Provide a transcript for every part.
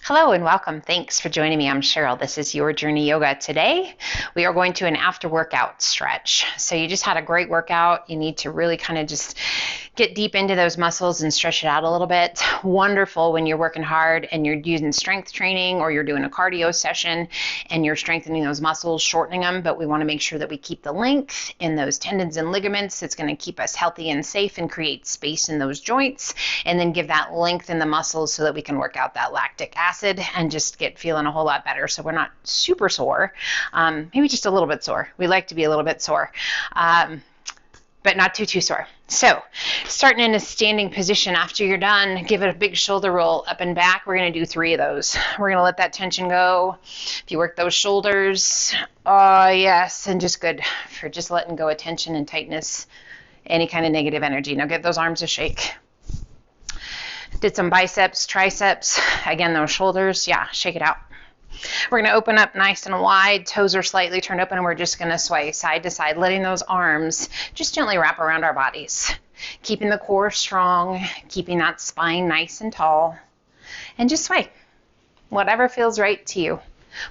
Hello and welcome. Thanks for joining me. I'm Cheryl. This is Your Journey Yoga. Today, we are going to an after workout stretch. So you just had a great workout. You need to really kind of just get deep into those muscles and stretch it out a little bit. Wonderful when you're working hard and you're using strength training or you're doing a cardio session and you're strengthening those muscles, shortening them, but we want to make sure that we keep the length in those tendons and ligaments. It's going to keep us healthy and safe and create space in those joints, and then give that length in the muscles so that we can work out that lactic acid and just get feeling a whole lot better so we're not super sore, maybe just a little bit sore. We like to be a little bit sore, but not too sore. So starting in a standing position, after you're done, give it a big shoulder roll up and back. We're going to do 3 of those. We're going to let that tension go. If you work those shoulders, oh yes, and just good for just letting go of tension and tightness, any kind of negative energy. Now give those arms a shake. Did some biceps, triceps, again those shoulders, yeah, shake it out. We're going to open up nice and wide, toes are slightly turned open, and we're just going to sway side to side, letting those arms just gently wrap around our bodies. Keeping the core strong, keeping that spine nice and tall, and just sway. Whatever feels right to you,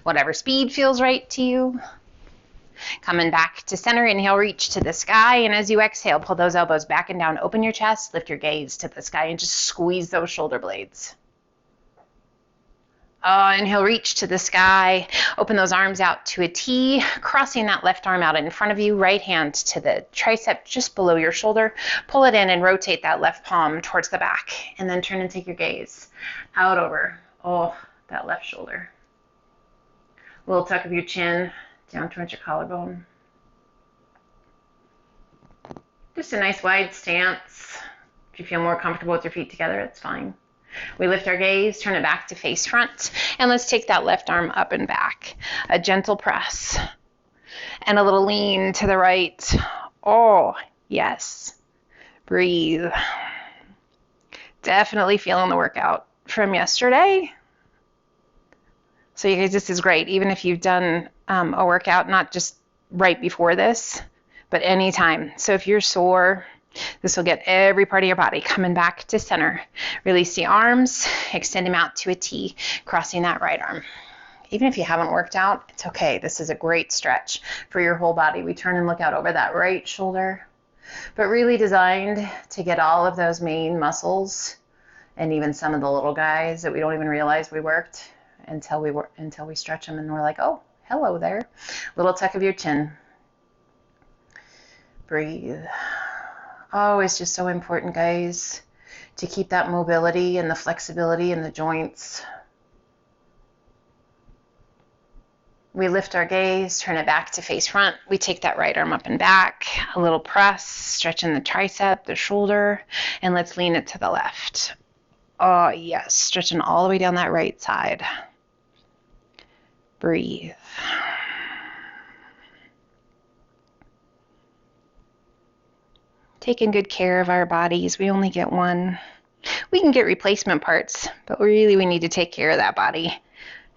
whatever speed feels right to you. Coming back to center, inhale, reach to the sky, and as you exhale, pull those elbows back and down, open your chest, lift your gaze to the sky, and just squeeze those shoulder blades. Inhale, reach to the sky, open those arms out to a T, crossing that left arm out in front of you, right hand to the tricep just below your shoulder, pull it in and rotate that left palm towards the back, and then turn and take your gaze out over, that left shoulder. A little tuck of your chin down towards your collarbone. Just a nice wide stance. If you feel more comfortable with your feet together, it's fine. We lift our gaze, turn it back to face front, and let's take that left arm up and back. A gentle press and a little lean to the right. Oh, yes. Breathe. Definitely feeling the workout from yesterday. So you guys, this is great. Even if you've done a workout, not just right before this, but anytime. So if you're sore, this will get every part of your body coming back to center. Release the arms, extend them out to a T, crossing that right arm. Even if you haven't worked out, it's okay. This is a great stretch for your whole body. We turn and look out over that right shoulder, but really designed to get all of those main muscles and even some of the little guys that we don't even realize we worked until we stretch them and we're like, oh, hello there. Little tuck of your chin. Breathe. Oh, it's just so important, guys, to keep that mobility and the flexibility in the joints. We lift our gaze, turn it back to face front. We take that right arm up and back, a little press, stretching the tricep, the shoulder, and let's lean it to the left. Oh, yes, stretching all the way down that right side. Breathe. Taking good care of our bodies. We only get one. We can get replacement parts, but really we need to take care of that body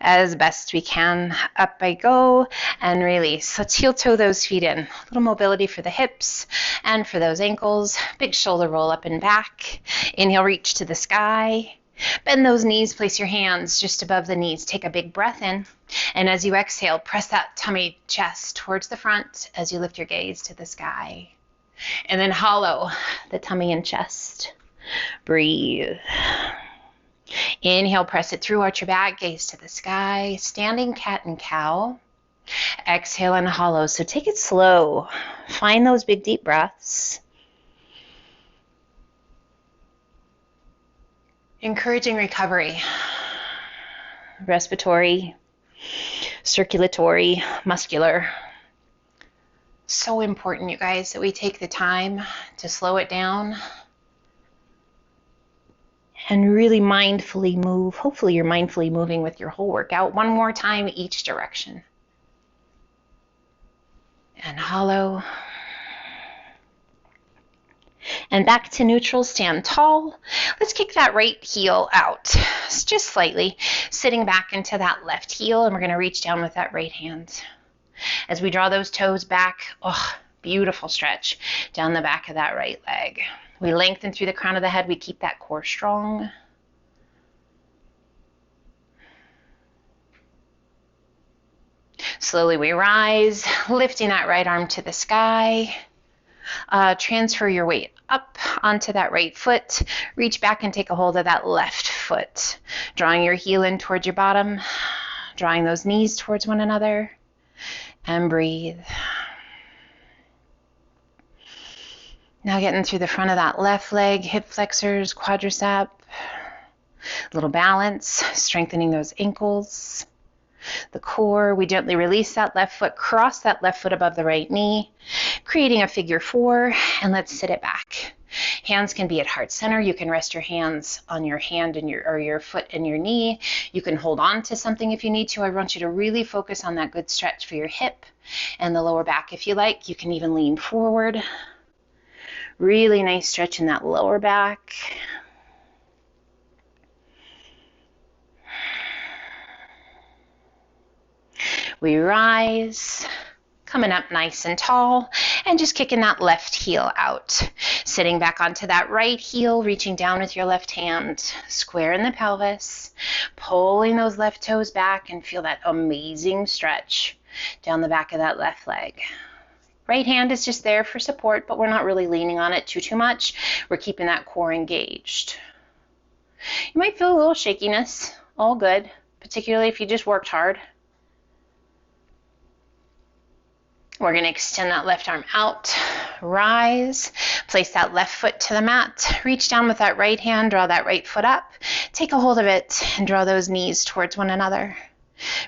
as best we can. Up I go and release. Let's heel toe those feet in. A little mobility for the hips and for those ankles. Big shoulder roll up and back. Inhale, reach to the sky. Bend those knees, place your hands just above the knees. Take a big breath in. And as you exhale, press that tummy chest towards the front as you lift your gaze to the sky. And then hollow the tummy and chest. Breathe. Inhale, press it through, arch your back, gaze to the sky. Standing cat and cow. Exhale and hollow. So take it slow. Find those big deep breaths. Encouraging recovery. Respiratory, circulatory, muscular. So important, you guys, that we take the time to slow it down and really mindfully move. Hopefully you're mindfully moving with your whole workout. One more time each direction. And hollow. And back to neutral, stand tall. Let's kick that right heel out, just slightly, sitting back into that left heel, and we're going to reach down with that right hand. As we draw those toes back, beautiful stretch down the back of that right leg. We lengthen through the crown of the head. We keep that core strong. Slowly we rise, lifting that right arm to the sky. Transfer your weight up onto that right foot. Reach back and take a hold of that left foot. Drawing your heel in towards your bottom. Drawing those knees towards one another. And breathe. Now getting through the front of that left leg, hip flexors, quadricep. A little balance, strengthening those ankles. The core, we gently release that left foot, cross that left foot above the right knee, creating a figure 4, and let's sit it back. Hands can be at heart center. You can rest your hands on your hand and your foot and your knee. You can hold on to something if you need to. I want you to really focus on that good stretch for your hip and the lower back if you like. You can even lean forward. Really nice stretch in that lower back. We rise, coming up nice and tall, and just kicking that left heel out. Sitting back onto that right heel, reaching down with your left hand, square in the pelvis, pulling those left toes back, and feel that amazing stretch down the back of that left leg. Right hand is just there for support, but we're not really leaning on it too much. We're keeping that core engaged. You might feel a little shakiness, all good, particularly if you just worked hard. We're going to extend that left arm out, rise, place that left foot to the mat, reach down with that right hand, draw that right foot up, take a hold of it, and draw those knees towards one another,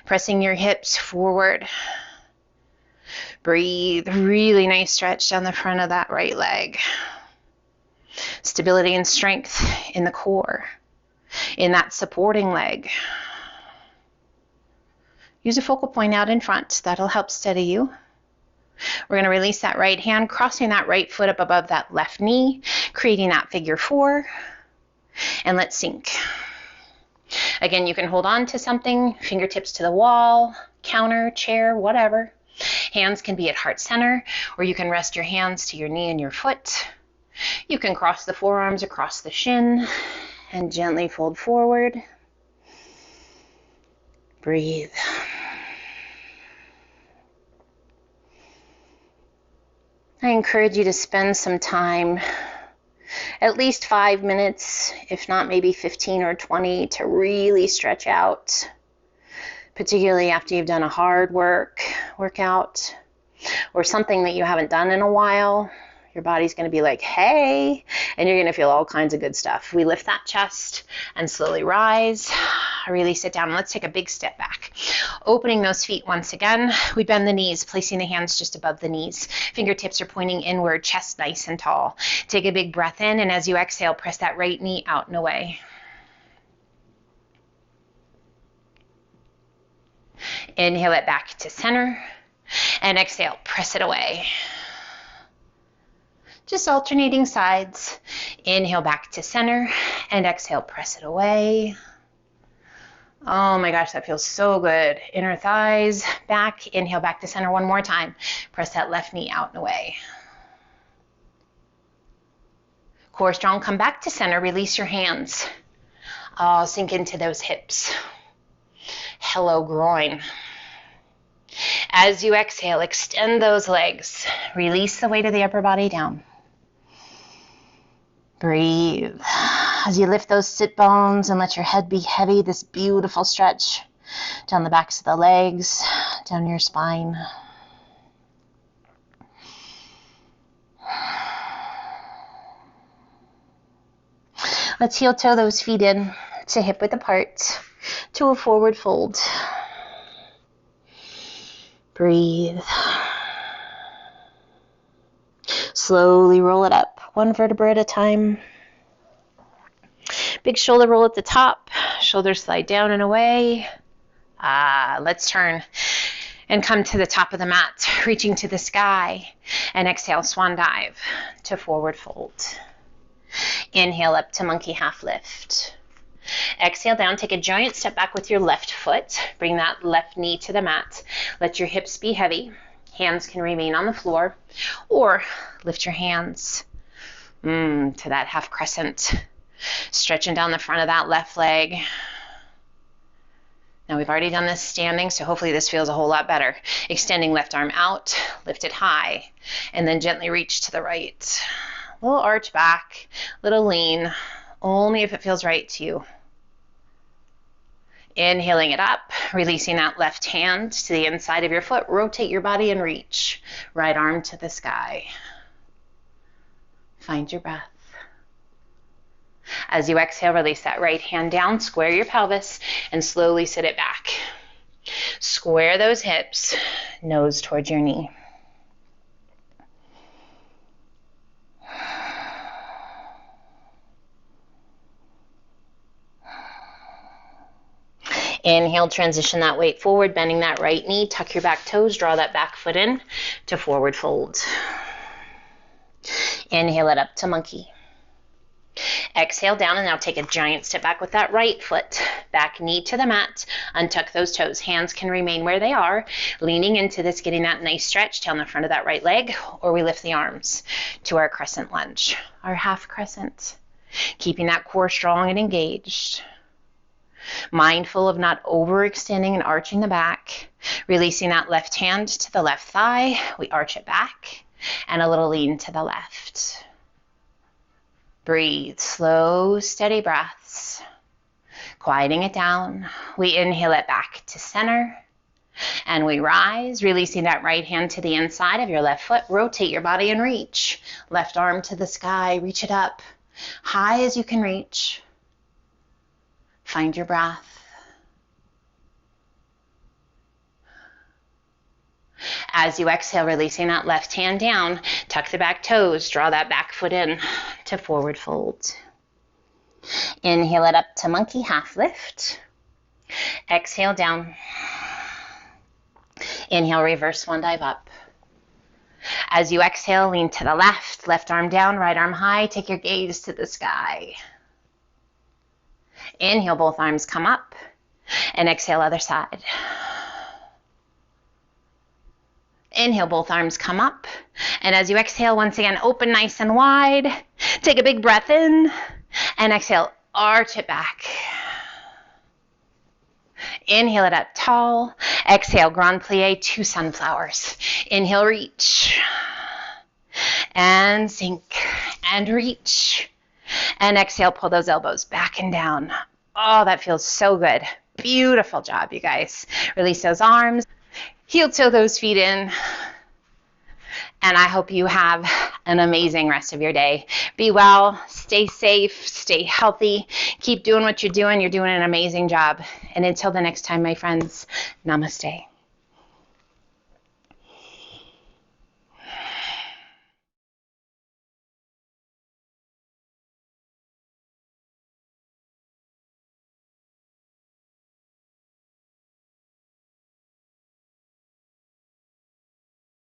pressing your hips forward. Breathe, really nice stretch down the front of that right leg. Stability and strength in the core, in that supporting leg. Use a focal point out in front, that'll help steady you. We're going to release that right hand, crossing that right foot up above that left knee, creating that figure 4, and let's sink. Again, you can hold on to something, fingertips to the wall, counter, chair, whatever. Hands can be at heart center, or you can rest your hands to your knee and your foot. You can cross the forearms across the shin and gently fold forward. Breathe. I encourage you to spend some time, at least 5 minutes, if not maybe 15 or 20, to really stretch out, particularly after you've done a hard workout, or something that you haven't done in a while. Your body's going to be like, hey, and you're going to feel all kinds of good stuff. We lift that chest and slowly rise, really sit down. Let's take a big step back. Opening those feet once again. We bend the knees, placing the hands just above the knees. Fingertips are pointing inward, chest nice and tall. Take a big breath in, and as you exhale, press that right knee out and away. Inhale it back to center, and exhale, press it away. Just alternating sides. Inhale back to center, and exhale, press it away. Oh my gosh, that feels so good. Inner thighs back. Inhale back to center one more time. Press that left knee out and away. Core strong, come back to center. Release your hands. Sink into those hips. Hello, groin. As you exhale, extend those legs. Release the weight of the upper body down. Breathe. As you lift those sit bones and let your head be heavy, this beautiful stretch down the backs of the legs, down your spine. Let's heel toe those feet in to hip width apart to a forward fold. Breathe. Slowly roll it up, one vertebra at a time. Big shoulder roll at the top, shoulders slide down and away. Let's turn and come to the top of the mat, reaching to the sky, and exhale, swan dive to forward fold. Inhale up to monkey half lift. Exhale down, take a giant step back with your left foot. Bring that left knee to the mat. Let your hips be heavy. Hands can remain on the floor, or lift your hands to that half crescent. Stretching down the front of that left leg. Now we've already done this standing, so hopefully this feels a whole lot better. Extending left arm out, lift it high, and then gently reach to the right. Little arch back, little lean, only if it feels right to you. Inhaling it up, releasing that left hand to the inside of your foot. Rotate your body and reach. Right arm to the sky. Find your breath. As you exhale, release that right hand down, square your pelvis, and slowly sit it back. Square those hips, nose towards your knee. Inhale, transition that weight forward, bending that right knee, tuck your back toes, draw that back foot in to forward fold. Inhale it up to monkey. Exhale down, and now take a giant step back with that right foot. Back knee to the mat, untuck those toes. Hands can remain where they are, leaning into this, getting that nice stretch down the front of that right leg, or we lift the arms to our crescent lunge, our half crescent. Keeping that core strong and engaged. Mindful of not overextending and arching the back. Releasing that left hand to the left thigh. We arch it back and a little lean to the left. Breathe, slow, steady breaths. Quieting it down. We inhale it back to center. And we rise, releasing that right hand to the inside of your left foot. Rotate your body and reach. Left arm to the sky, reach it up. High as you can reach. Find your breath. As you exhale, releasing that left hand down, tuck the back toes, draw that back foot in to forward fold. Inhale it up to monkey, half lift. Exhale down. Inhale, reverse one dive up. As you exhale, lean to the left, left arm down, right arm high, take your gaze to the sky. Inhale, both arms come up, and exhale, other side. Inhale, both arms come up, and as you exhale, once again, open nice and wide. Take a big breath in, and exhale, arch it back. Inhale it up tall. Exhale, grand plie, two sunflowers. Inhale, reach, and sink, and reach. And exhale, pull those elbows back and down. Oh, that feels so good. Beautiful job, you guys. Release those arms. Heel toe those feet in. And I hope you have an amazing rest of your day. Be well, stay safe, stay healthy. Keep doing what you're doing. You're doing an amazing job. And until the next time, my friends, namaste.